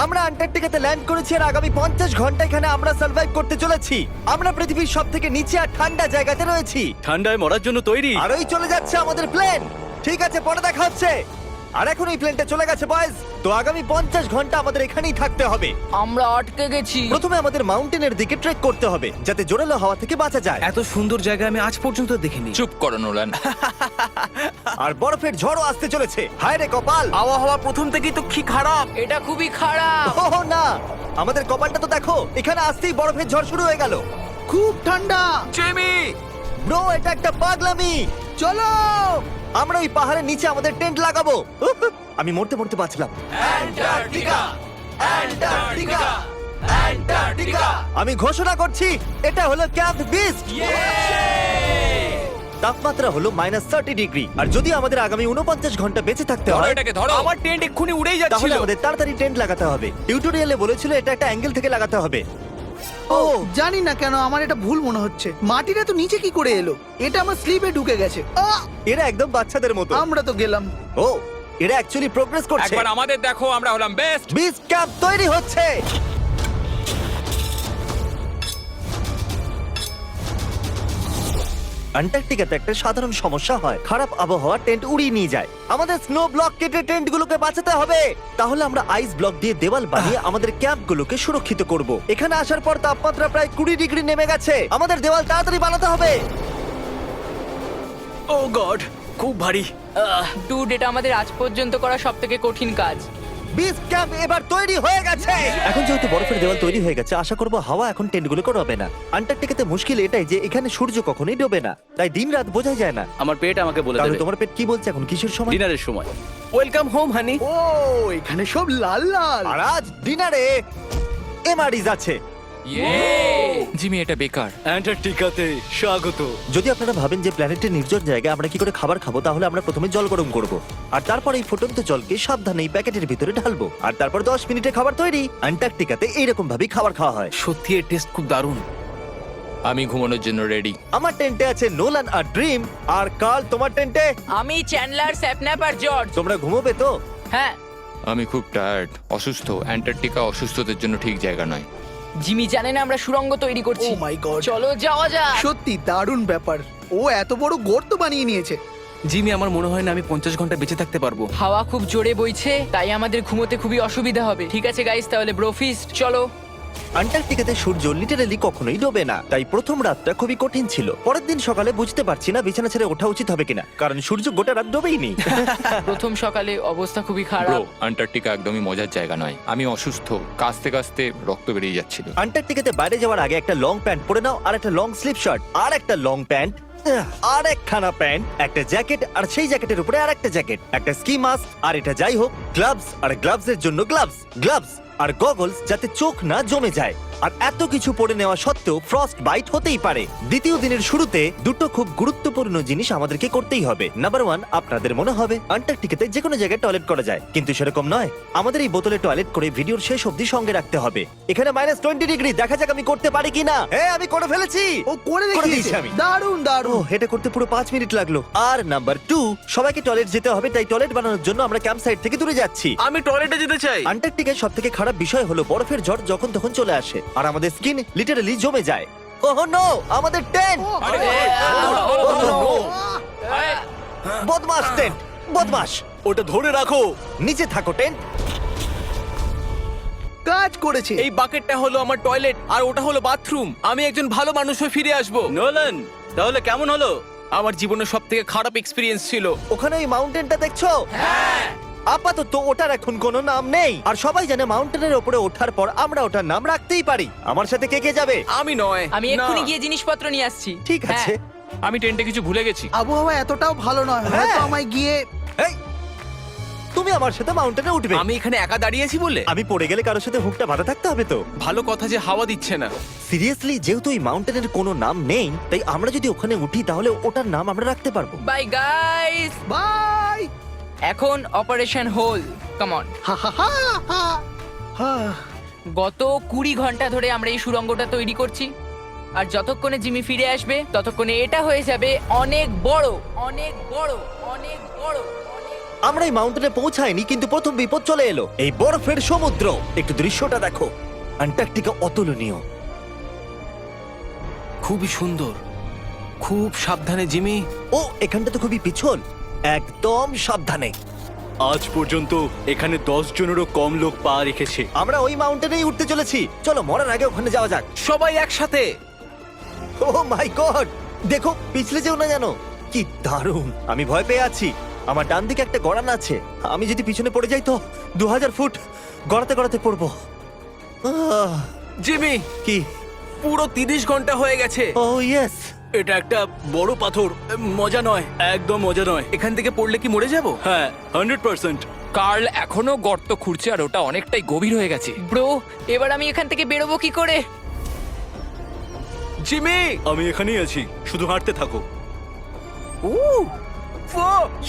আমরা আন্টার্কটিকাতে ল্যান্ড করেছি আর আগামী 50 ঘন্টা এখানে আমরা সার্ভাইভ করতে চলেছি। আমরা পৃথিবীর সবথেকে নিচে আর ঠান্ডা জায়গাতে রয়েছি। ঠান্ডায় মরার জন্য তৈরি। আর ওই চলে যাচ্ছে আমাদের প্লেন। ঠিক আছে, পরে দেখা হচ্ছে। আর এখন এই প্লেনটা চলে গেছে বয়েজ। তো আগামী 50 ঘন্টা আমাদের এখানেই থাকতে হবে। আমরা আটকে গেছি। প্রথমে আমাদের মাউন্টেনের দিকে ট্রেক করতে হবে যাতে জোরালো হাওয়া থেকে বাঁচা যায়। এত সুন্দর জায়গা আমি আজ পর্যন্ত দেখিনি। চুপ করো নোলান। আর বরফের ঝড়ও আসতে চলেছে। হায় রে কপাল! আবহাওয়া প্রথম থেকেই তো কি খারাপ। এটা খুবই খারাপ। ওহ না, আমাদের কপালটা তো দেখো, এখানে আসতেই বরফের ঝড় শুরু হয়ে গেল। খুব ঠান্ডা। জেমি, ব্রো, এটা একটা পাগলামি। চলো। আমরা ওই পাহাড়ের নিচে আমাদের টেন্ট লাগাবো। আমি মরতে মরতে বাঁচলাম। আমি ঘোষণা করছি, এটা হলো ক্যাম্প বিস্ট। তাপমাত্রা হলো -30 ডিগ্রি। আর যদি আমাদের আগামী 49 ঘন্টা বেঁচে থাকতে ধরো হয় এটাকে, ধরো। আমার টেন্ট এক্ষুনি উড়েই তাহলে যাচ্ছিল। আমাদের তাড়াতাড়ি টেন্ট লাগাতে হবে। টিউটোরিয়ালে বলেছিল এটা একটা অ্যাঙ্গেল থেকে লাগাতে হবে। ও জানি না কেন আমার এটা ভুল মনে হচ্ছে। মাটিটা তো নিচে কি করে এলো? এটা আমার স্লিপে ঢুকে গেছে। এরা একদম বাচ্চাদের মতো। আমরা তো গেলাম। ও, এরা অ্যাকচুয়ালি প্রোগ্রেস করছে। একবার আমাদের দেখো, আমরা হলাম বেস্ট। বিচ ক্যাম্প তৈরি হচ্ছে। আন্টার্কটিকাতে একটা সাধারণ সমস্যা হয়, খারাপ আবহাওয়া টেন্ট উড়িয়ে নিয়ে যায়। আমাদের স্নো ব্লক কেটে টেন্টগুলোকে বাঁচাতে হবে। তাহলে আমরা আইস ব্লক দিয়ে দেওয়াল বানিয়ে আমাদের ক্যাম্পগুলোকে সুরক্ষিত করব। এখানে আসার পর তাপমাত্রা প্রায় 20 ডিগ্রি নেমে গেছে। আমাদের দেওয়াল তাড়াতাড়ি বানাতে হবে। ও গড, খুব ভারী। ডুড, এটা আমাদের আজ পর্যন্ত করা সবথেকে কঠিন কাজ। বিচ ক্যাম্প এবার তৈরি হয়ে গেছে। এখন যেহেতু বরফের দেওয়াল তৈরি হয়ে গেছে, আশা করব হাওয়া এখন টেন্টগুলোকে ডোবে না। আন্টার্কটিকাতে মুশকিল এটাই যে এখানে সূর্য কখনোই ডোবে না, তাই দিন রাত বোঝা যায় না। আমার পেট আমাকে বলে তাহলে দেবে তোমার পেট কি বলছে এখন? কিসের সময়? ডিনারের সময়। Welcome home honey. ও এখানে সব লাল লাল। আর আজ ডিনারে এমআরইজ আছে। জিমি, এটা বেকার। অ্যান্টার্কটিকাতে স্বাগত। যদি আপনারা ভাবেন যে প্ল্যানেটের নির্জন জায়গায় আমরা কি করে খাবার খাবো, তাহলে আমরা প্রথমে জল গরম করব, আর তারপর এই ফুটন্ত জলকে সাবধানে এই প্যাকেটের ভিতরে ঢালবো, আর তারপর 10 মিনিটে খাবার তৈরি। অ্যান্টার্কটিকাতে এইরকম ভাবেই খাবার খাওয়া হয়। সত্যি এর টেস্ট খুব দারুণ। আমি ঘুমানোর জন্য রেডি। আমার টেন্টে আছে নোলান আর ড্রিম। আর কাল, তোমার টেন্টে? আমি চ্যান্ডলার, স্যাপন্যাপ আর জর্জ। তোমরা ঘুমোবে তো? হ্যাঁ। আমি খুব টায়ার্ড, অসুস্থ। অ্যান্টার্কটিকা অসুস্থদের জন্য ঠিক জায়গা নয়। জিমি জানে না আমরা সুড়ঙ্গ তৈরি করছি। Oh my God! চলো যাওয়া যাক। সত্যি দারুণ ব্যাপার। ও এত বড় গর্ত বানিয়ে নিয়েছে। জিমি, আমার মনে হয় না আমি 50 ঘন্টা বেঁচে থাকতে পারবো। হাওয়া খুব জোরে বইছে, তাই আমাদের ঘুমোতে খুবই অসুবিধা হবে। ঠিক আছে গাইস, তাহলে ব্রোফিস্ট চলো। আন্টার্কটিকাতে সূর্য লিটারালি কখনোই ডোবে না, তাই প্রথম রাতটা খুবই কঠিন ছিল। পরের দিন সকালে বুঝতে পারছি না বিছানা ছেড়ে ওঠা উচিত হবে কিনা, কারণ সূর্য গোটা রাত ডোবেই নি। প্রথম সকালে অবস্থা খুবই ব্রো, খারাপ। অ্যান্টার্কটিকা একদমই মজার জায়গা নয়। আমি অসুস্থ, কাঁচতে কাঁচতে রক্ত বেরিয়ে যাচ্ছিল। আন্টার্কটিকাতে বাইরে যাওয়ার আগে একটা লং প্যান্ট পরে নাও, আর একটা লং স্লিভ শার্ট, আর একটা লং প্যান্ট, আর একখানা প্যান্ট, একটা জ্যাকেট, আর সেই জ্যাকেটের উপরে আর একটা জ্যাকেট, একটা স্কি মাস্ক, আর এটা যাই হোক গ্লাভস, আর গ্লাভস এর জন্য গ্লাভস আর গগলস যাতে চোখ না জমে যায়। আর এত কিছু পরে নেওয়া সত্ত্বেও ফ্রস্ট বাইট হতেই পারে। দ্বিতীয় দিনের শুরুতে দুটো খুব গুরুত্বপূর্ণ জিনিস আমাদেরকে করতেই হবে। নাম্বার 1, আপনাদের মনে হবে আন্টার্কটিকাতে যে কোনো জায়গায় টয়লেট করা যায়, কিন্তু সেরকম নয়। আমাদের এই বোতলে টয়লেট করে ভিডিওর শেষ অবধি সঙ্গে রাখতে হবে। এখানে -20 ডিগ্রি, দেখা যাক আমি করতে পারি কিনা। হ্যাঁ, আমি করে ফেলেছি। ও করে দিয়েছি দেখিয়েছে। আমি। দারুণ ও, দারুণ। এটা করতে পুরো 5 মিনিট লাগলো। আর নাম্বার 2, সবাইকে টয়লেট যেতে হবে, তাই টয়লেট বানানোর জন্য আমরা ক্যাম্প সাইট থেকে দূরে যাচ্ছি। আমি টয়লেটে যেতে চাই। আন্টার্কটিকার সবথেকে খারাপ বিষয় হলো বরফের ঝড় যখন তখন চলে আসে, আর আমাদের স্কিন লিটারালি জমে যায়। ওহ নো, আমাদের টেন্ট! বদমাস টেন্ট, বদমাস! ওটা ধরে রাখো। নিচে থাকো টেন্ট। কাজ করেছে। এই বাকেটটা হলো আমার টয়লেট, আর ওটা হলো বাথরুম। আমি একজন ভালো মানুষ হয়ে ফিরে আসবো। নোলান, তাহলে কেমন হলো? আমার জীবনের সবথেকে খারাপ এক্সপেরিয়েন্স ছিল। ওখানে ওই মাউন্টেনটা দেখছো? আপাতত ওটার এখন কোনো নাম নেই, আর সবাই জানে মাউন্টেনের উপরে ওঠার পর আমরা ওটার নাম রাখতেই পারি। আমার সাথে কে কে যাবে? আমি নয়। আমি না। এক্ষুনি গিয়ে জিনিসপত্র নিয়ে আসছি। ঠিক আছে। আমি টেন্টে কিছু ভুলে গেছি। আবহাওয়া এতটাও ভালো নয়, হ্যাঁ। হয়তো আমায় গিয়ে। এই, তুমি আমার সাথে মাউন্টেনে উঠবে। আমি এখানে একা দাঁড়িয়েছি বলে? আমি পড়ে গেলে কারোর সাথে হুকটা বাঁধা থাকতে হবে তো। ভালো কথা যে হাওয়া দিচ্ছে না। সিরিয়াসলি, যেহেতু এই মাউন্টেনের কোনো নাম নেই, তাই আমরা যদি ওখানে উঠি তাহলে ওটার নাম আমরা রাখতে পারবো। Bye guys. বাই। এখন অপারেশন হোল, কাম অন। হা হা হা হা। হা। গত 20 ঘন্টা ধরে আমরা এই সুড়ঙ্গটা তৈরি করছি, আর যতক্ষণে জিমি ফিরে আসবে ততক্ষণে এটা হয়ে যাবে অনেক বড়, অনেক বড়, অনেক বড়, অনেক আমরা এই মাউন্টেনে পৌঁছাইনি, কিন্তু প্রথম বিপদ চলে এলো। এই বরফের সমুদ্র, একটু দৃশ্যটা দেখো। অ্যান্টার্কটিকা অতুলনীয়। খুবই সুন্দর। খুব সাবধানে জিমি। ও, এখানটা তো খুবই পিছল। একদম সাবধানে। আজ পর্যন্ত এখানে 10 জনেরও কম লোক পা রেখেছে। আমরা ওই মাউন্টেনেই উঠতে চলেছি। চলো মরার আগে ওখানে যাওয়া যাক। সবাই একসাথে। ও মাই গড, দেখো পিছলে যেও না জানো। কি দারুণ! আমি ভয় পেয়ে আছি। আমার ডান দিকে একটা গড়ান আছে। আমি যদি পিছনে পড়ে যাই তো 2000 ফুট গড়াতে গড়াতে পড়বো। জিমি, কি? পুরো 30 ঘন্টা হয়ে গেছে। ও ইয়েস। এটা একটা বড় পাথর। মজা নয়, একদম মজা নয়। এখান থেকে পড়লে কি মরে যাব? হ্যাঁ, 100%। কার্ল এখনো গর্ত খুঁড়ছে আর ওটা অনেকটাই গভীর হয়ে গেছে। ব্রো, এবার আমি এখান থেকে বেরোবো কি করে? জিমি, আমি এখানেই আছি, শুধু হাঁটতে থাকো।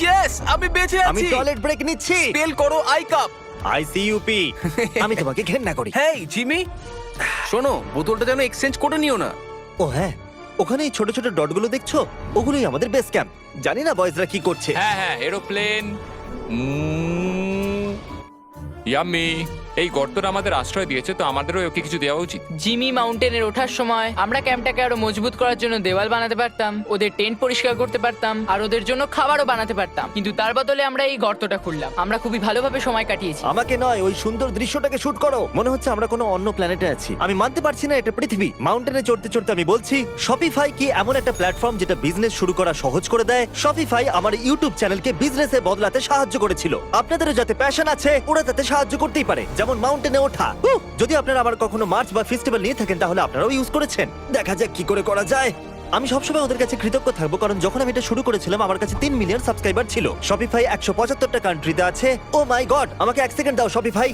ইয়েস, আমি বেঁচে আমি আছি। টয়লেট ব্রেক নিচ্ছি। স্পেল করো আই কাপ। আইসিইউপি। আমি তোমাকে ঘেন্না করি। হেই জিমি, শোনো, বোতলটা যেন এক্সচেঞ্জ করে নিও না। ও হ্যাঁ, ওখানে এই ছোট ছোট ডটগুলো দেখছো? ওগুলোই আমাদের বেস ক্যাম্প। জানি না বয়েজরা কি করছে। হ্যাঁ হ্যাঁ, এরোপ্লেন। ইয়াম্মি। এই গর্তটা আমাদের আশ্রয় দিয়েছে, তো আমাদেরও ওকে কিছু দেওয়া উচিত। জিমি মাউন্টেনের ওঠার সময় আমরা ক্যাম্পটাকে আরো মজবুত করার জন্য দেওয়াল বানাতে পারতাম, ওদের টেন্ট পরিষ্কার করতে পারতাম, আর ওদের জন্য খাবারও বানাতে পারতাম। কিন্তু তার বদলে আমরা এই গর্তটা খুললাম। আমরা খুবই ভালোভাবে সময় কাটিয়েছি। আমাকে নয়, ওই সুন্দর দৃশ্যটাকে শুট করো। মনে হচ্ছে আমরা কোনো অন্য প্ল্যানেটে আছি। আমি মানতে পারছি না এটা পৃথিবী। মাউন্টেনে চড়তে চড়তে আমি বলছি, শপিফাই কি এমন একটা প্ল্যাটফর্ম যেটা বিজনেস শুরু করা সহজ করে দেয়? শপিফাই আমার ইউটিউব চ্যানেলকে বিজনেসে বদলাতে সাহায্য করেছিল। আপনাদেরও যাতে প্যাশন আছে, ওরা তাতে সাহায্য করতেই পারে, যেমন মাউন্টেনে ওঠা। যদি আপনারা আবার কখনো মার্চ বা ফেস্টিভ্যাল নিয়ে থাকেন, তাহলে আপনারাও ইউজ করেছেন। দেখা যাক কি করে করা যায়। আমি সবসময় ওদের কাছে কৃতজ্ঞ থাকবো, কারণ যখন আমি এটা শুরু করেছিলাম আমার কাছে 3 মিলিয়ন সাবস্ক্রাইবার ছিল। শপিফাই 175টা কান্ট্রিতে আছে। ও মাই গড, আমাকে 1 সেকেন্ড দাও শপিফাই।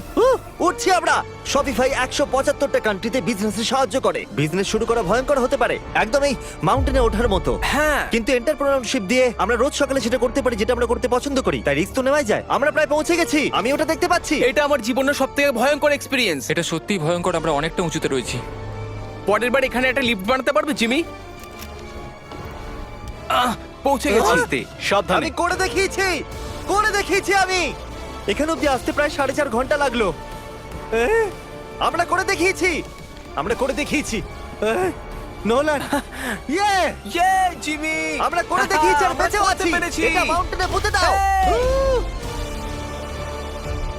উঠছি আমরা। শপিফাই 175টা কান্ট্রিতে বিজনেসে সাহায্য করে। বিজনেস শুরু করা ভয়ঙ্কর হতে পারে, একদম এই মাউন্টেনে ওঠার মতো। হ্যাঁ, কিন্তু এন্টারপ্রেনারশিপ দিয়ে আমরা রোজ সকালে সেটা করতে পারি যেটা আমরা করতে পছন্দ করি। তাই রিস্ক তো নেওয়াই যায়। আমরা প্রায় পৌঁছে গেছি। আমি ওটা দেখতে পাচ্ছি। এটা আমার জীবনের সবথেকে ভয়ঙ্কর এক্সপেরিয়েন্স। এটা সত্যিই ভয়ঙ্কর, আমরা অনেকটা উঁচুতে রয়েছি। পরের বার এখানে একটা লিফট বানাতে পারবে জিমি? পৌঁছে গেছি। আস্তে, সাবধানে। আমি করে দেখিয়েছি আমি। এখানে অব্দি আসতে প্রায় 4.5 ঘন্টা লাগলো। আমরা করে দেখিয়েছি। নোলান, ইয়ে! ইয়ে জিমি, আমরা করে দেখিয়েছি আর আমরা বেঁচেও করতে আছি। পেরেছি। এটা মাউন্টেনে পুঁতে দাও।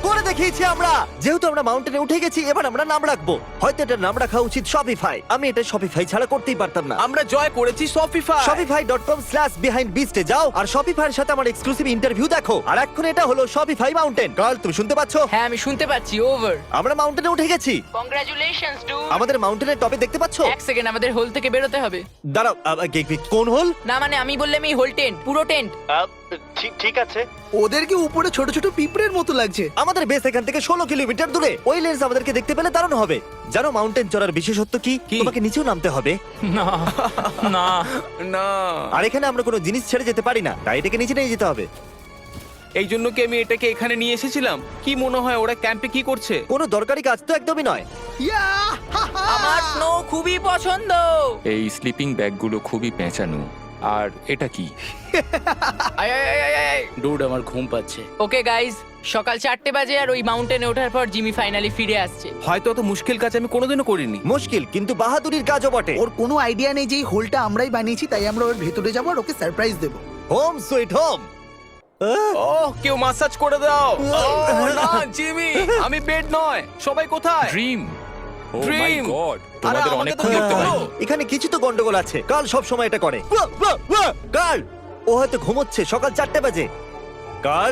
করে দেখিয়েছি আমরা। যেহেতু আমরা মাউন্টেনে উঠে গেছি, এবার আমরা নাম রাখবো। হয়তো এটা নাম রাখা উচিত শপিফাই। আমি এটা শপিফাই ছাড়া করতেই পারতাম না। আমরা জয় করেছি শপিফাই। shopify.com/behindbeast এ যাও আর শপিফাইয়ের সাথে আমার এক্সক্লুসিভ ইন্টারভিউ দেখো। আর এখন এটা হলো শপিফাই মাউন্টেন। গার্ল, তুমি শুনতে পাচ্ছো? হ্যাঁ, আমি শুনতে পাচ্ছি। ওভার। আমরা মাউন্টেনে উঠে গেছি। Congratulations do. আমাদের মাউন্টেনের টপে দেখতে পাচ্ছো? এক সেকেন্ড, আমাদের হোল থেকে বেরোতে হবে। দাঁড়াও, কোন হোল? না মানে আমি বললাম এই হোল টেন্ট, পুরো টেন্ট। ঠিক আছে। ওদেরকে উপরে ছোট ছোট পিঁপড়ের মতো লাগছে। আমাদের বেস এখান থেকে 16 কিলোমিটার দূরে। ওই লেন্স আমাদেরকে দেখতে পেলে দারুণ হবে। জানো মাউন্টেন চড়ার বিশেষত্ব কি? তোমাকে নিচেও নামতে হবে। না না না, আর এখানে আমরা কোনো জিনিস ছেড়ে যেতে পারি না, তাই এটাকে নিচে নিয়ে যেতে হবে। এই জন্য কি আমি এটাকে এখানে নিয়ে এসেছিলাম? কি মনে হয় ওরা ক্যাম্পে কি করছে? কোনো দরকারি কাজ তো একদমই নয়। ইয়া! আমার স্নো খুবই পছন্দ। এই স্লিপিং ব্যাগগুলো খুবই পেঁচানো। আর এটা কি? ডুড, আমার ঘুম পাচ্ছে। ওকে গাইজ, সকাল 4টে বাজে আর ওই মাউন্টেনে ওঠার পর জিমি ফাইনালি ফিরে আসছে। হয়তো অত মুশকিল কাজ আমি কোনোদিনও করিনি। মুশকিল, কিন্তু বাহাদুরির কাজও বটে। ওর কোনো আইডিয়া নেই যে এই হোলটা আমরাই বানিয়েছি, তাই আমরা ওর ভেতরে যাবো আর ওকে সারপ্রাইজ দেবো। Home sweet home. ওহ, কেউ মাসাজ করে দাও। ওহ, না জিমি, আমি বেড নয়। সবাই কোথায়? ড্রিম। ও মাই Dream! গড, আরে, তোমাদের আমাকে অনেকক্ষণ তো দেখতে দেখতে পাইনি। পাবো। এখানে কিছু তো গন্ডগোল আছে। কাল সব সময় এটা করে। কাল, ও হয়তো ঘুমোচ্ছে। সকাল 4টে বাজে। কাল,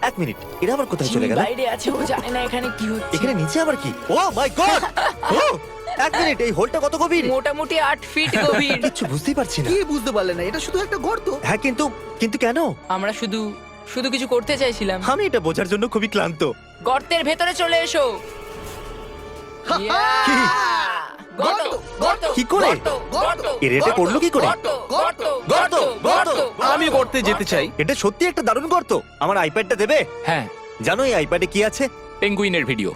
1 মিনিট, এরা আবার কোথায় চলে জিমি গেল? বাইরে আছে, ও জানে না এখানে কি হচ্ছে। এখানে নিচে আবার কি? ও মাই গড! 1 মিনিট, এই হোলটা কত গভীর? মোটামুটি 8 ফিট গভীর। কিচ্ছু বুঝতেই পারছি না। কি বুঝতে পারলে না? এটা শুধু একটা গর্ত। হ্যাঁ, কিন্তু কেন? আমরা শুধু কিছু করতে চাইছিলাম। আমি এটা বোঝার জন্য খুবই ক্লান্ত। গর্তের ভেতরে চলে এসো। কি? গর্ত, গর্ত, কি করে? গর্ত, গর্ত, এর এটা করলো কি করে? গর্ত, গর্ত, গর্ত, গর্ত। আমি করতে যেতে চাই। এটা সত্যি একটা দারুণ গর্ত। আমার আইপ্যাডটা দেবে? হ্যাঁ, জানো এই আইপ্যাডে কি আছে? পেঙ্গুইনের ভিডিও।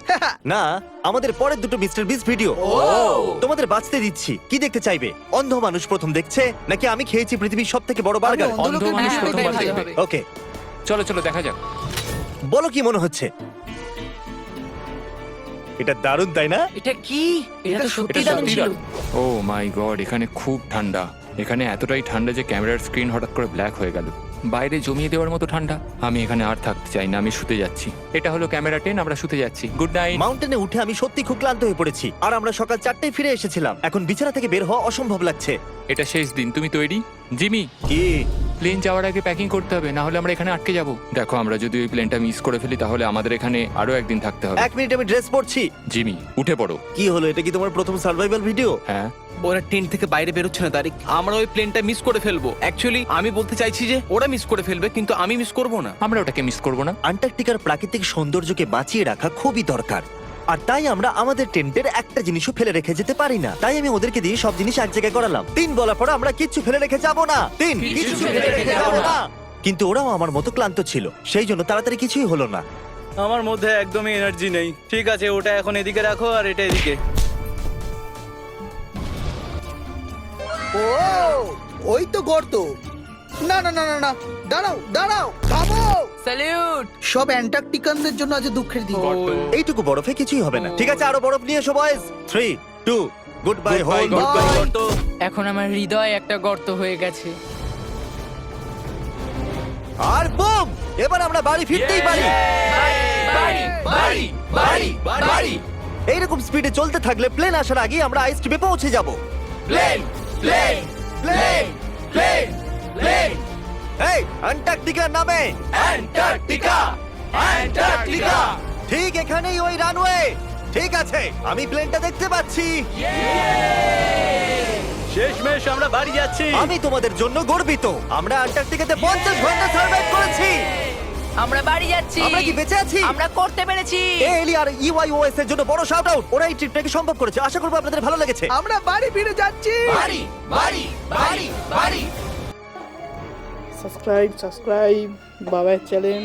না, আমাদের পরের দুটো মিস্টার বিস্ট ভিডিও। তোমাদের বাঁচতে দিচ্ছি। কি দেখতে চাইবে? অন্ধ মানুষ প্রথম দেখছে, নাকি আমি খেয়েছি পৃথিবীর সবথেকে বড় বার্গার? আমি অন্ধ লোকের অন্ধ মানুষ ভিডিও হ্যাঁ, প্রথমবার ওটাই ভালো দেখবে। হবে। ওকে, চলো চলো দেখা যাক। বলো কি মনে হচ্ছে? এটা দারুণ তাই না? এটা কি? এটা তো সত্যি এটা দারুণ সত্যি ছিল। দারুণ। ও মাই গড, এখানে খুব ঠান্ডা। এখানে এতটাই ঠান্ডা যে ক্যামেরার স্ক্রিন হঠাৎ করে ব্ল্যাক হয়ে গেল। বাইরে জমিয়ে দেওয়ার মতো ঠান্ডা। আমি এখানে আর থাকতে চাই না, আমি শুতে যাচ্ছি। এটা হলো ক্যামেরা 10, আমরা শুতে যাচ্ছি। Good night. মাউন্টেনে উঠে আমি সত্যি খুব ক্লান্ত হয়ে পড়েছি, আর আমরা সকাল 4টায় ফিরে এসেছিলাম। এখন বিছানা থেকে বের হওয়া অসম্ভব লাগছে। এটা শেষ দিন, তুমি তৈরি? জিমি, কি? প্লেন যাওয়ার আগে প্যাকিং করতে হবে, না হলে আমরা এখানে আটকে যাব। দেখো, আমরা যদি ওই প্লেনটা মিস করে ফেলি তাহলে আমাদের এখানে আরো একদিন থাকতে হবে। 1 মিনিট, আমি ড্রেস পরছি। জিমি, উঠে পড়ো। কি হলো? এটা কি তোমার প্রথম সার্ভাইভাল ভিডিও? হ্যাঁ, ওরা টেন্ট থেকে বাইরে বেরোচ্ছে না তারিক। আমরা ওই প্লেনটা মিস করে ফেলবো। অ্যাকচুয়ালি আমি বলতে চাইছি যে ওরা মিস করে ফেলবে, কিন্তু আমি মিস করব না। আমরা ওটাকে মিস করব না। আন্টার্কটিকার প্রাকৃতিক সৌন্দর্যকে বাঁচিয়ে রাখা খুবই দরকার, আর তাই আমরা আমাদের টেন্টের একটা জিনিসও ফেলে রেখে যেতে পারি না। তাই আমি ওদেরকে দিয়ে সব জিনিস এক জায়গায় করালাম। 3 বলার পর আমরা কিচ্ছু ফেলে রেখে যাব না। 3 কিছু ফেলে রেখে যাব না। কিন্তু ওরাও আমার মতো ক্লান্ত ছিল, সেই জন্য তাড়াতাড়ি কিছুই হলো না। আমার মধ্যে একদমই এনার্জি নেই। ঠিক আছে, ওটা এখন এদিকে রাখো আর এটা এদিকে। ও ওই তো গর্ত। না না না না না, দাঁড়াও দাঁড়াও, থামো। স্যালিউট। সব অ্যান্টার্কটিকানদের জন্য আজ দুঃখের দিন। এইটুকু বরফে কিছুই হবে না। ঠিক আছে, আরো বরফ নিয়ে এসো বয়েজ। 3 2 good bye whole. এখন আমার হৃদয় একটা গর্ত হয়ে গেছে। আর বুম, এবার আমরা বাড়ি ফিরতেই পারি। এইরকম স্পিডে চলতে থাকলে প্লেন আসার আগে আমরা আইস ক্রিমে পৌঁছে যাব। Plane plane plane plane plane. এই অ্যান্টার্কটিকার নামে। Antarctica Antarctica. ঠিক এখানেই ওই রানওয়ে। ঠিক আছে, আমি প্লেনটা দেখতে পাচ্ছি। শেষমেশ আমরা বাড়ি যাচ্ছি। আমি তোমাদের জন্য গর্বিত। আমরা অ্যান্টার্কটিকাতে 50 ঘন্টা সার্ভাইভ করেছি। আমরা বাড়ি যাচ্ছি। আমরা কি বেঁচে আছি? আমরা করতে পেরেছি। এলি আর ইউআইওএস এর জন্য বড় শাউট আউট। ওরা এই ট্রিপটাকে সম্ভব করেছে। আশা করব আপনাদের ভালো লেগেছে। আমরা বাড়ি ফিরে যাচ্ছি। বাড়ি বাড়ি বাড়ি বাড়ি। সাবস্ক্রাইব বাবার চ্যানেল।